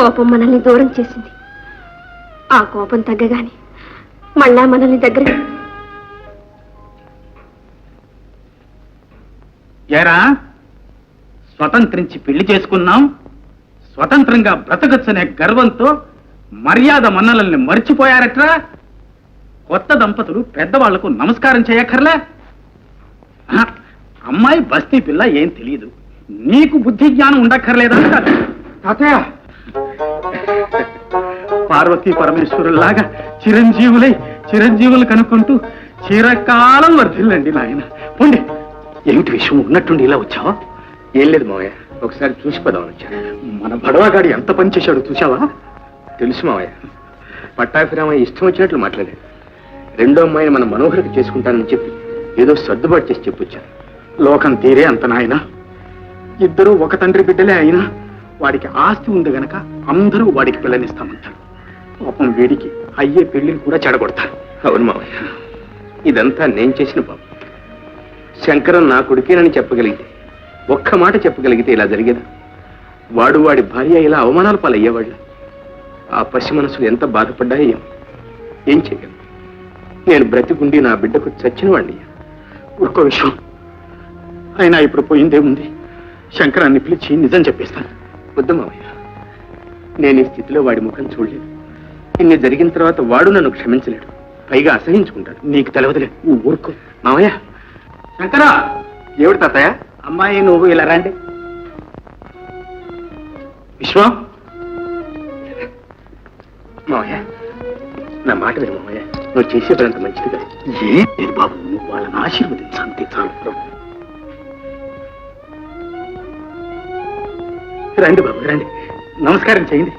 కోపం మనల్ని దూరం చేసింది. ఆ కోపం తగ్గగానే మళ్ళా మనల్ని దగ్గర. ఏరా, స్వతంత్రించి పెళ్లి చేసుకున్నాం, స్వతంత్రంగా బ్రతకచ్చనే గర్వంతో మర్యాద మన్నలల్ని మర్చిపోయారట్రా. కొత్త దంపతులు పెద్దవాళ్లకు నమస్కారం చేయక్కర్లే. అమ్మాయి బస్తీ పిల్ల ఏం తెలియదు, నీకు బుద్ధి జ్ఞానం ఉండక్కర్లేదా? తాతయ్య, పార్వతీ పరమేశ్వరులాగా చిరంజీవులు కనుక్కుంటూ చిరకాలం వర్ధిల్లండి నాయన. పోండి. ఏమిటి విషయం? ఉన్నట్టుండి ఇలా వచ్చావా? ఏం లేదు మావయ్య, ఒకసారి చూసి పోదామని వచ్చాను. మన బడవాగాడి ఎంత పని చేశాడు చూసావా? తెలుసు మావయ్య, పట్టాభిరామయ్య ఇష్టం వచ్చినట్లు మాట్లాడాడు. రెండో అమ్మాయిని మన మనోహరికి చేసుకుంటానని చెప్పి ఏదో సర్దుబాటు చేసి చెప్పొచ్చాను. లోకం తీరే అంత నాయన. ఇద్దరూ ఒక తండ్రి బిడ్డలే అయినా వాడికి ఆస్తి ఉంది గనక అందరూ వాడికి పిల్లనిస్తామంటారు. పాపం వీడికి అయ్యే పెళ్లిని కూడా చెడగొడతారు. అవును మావయ్య, ఇదంతా నేను చేసిన పాపం. శంకరం నా కొడుకేనని చెప్పగలిగితే, ఒక్క మాట చెప్పగలిగితే ఇలా జరిగేదా? వాడు వాడి భార్య ఇలా అవమానాల పాలయ్యేవాళ్ళు. ఆ పసి మనసులు ఎంత బాధపడ్డాయో ఏం చేయగలను? నేను బ్రతికుండి నా బిడ్డకు చచ్చిన వాడిని. ఒక్క విషయం, అయినా ఇప్పుడు పోయిందేముంది? శంకరాన్ని పిలిచి నిజం చెప్పేస్తాను. వద్దు మావయ్య, నేను ఈ స్థితిలో వాడి ముఖం చూడలేదు. ఇన్ని జరిగిన తర్వాత వాడు నన్ను క్షమించలేడు, పైగా అసహించుకుంటాడు. నీకు తెలవదులే, నువ్వు ఊరుకో. మావయ్య. శంకరా! ఏమిటి తాతయ్య? అమ్మాయి నువ్వు ఇలా రండి. విశ్వం, మావయ్య, నా మాట విను మావయ్య, నువ్వు చేసే పని అంత మంచిది కాదు. ఏం లేదు బాబు, నువ్వు వాళ్ళని ఆశీర్వదించంతే చాలు. రండి బాబు, రండి, నమస్కారం చేయండి.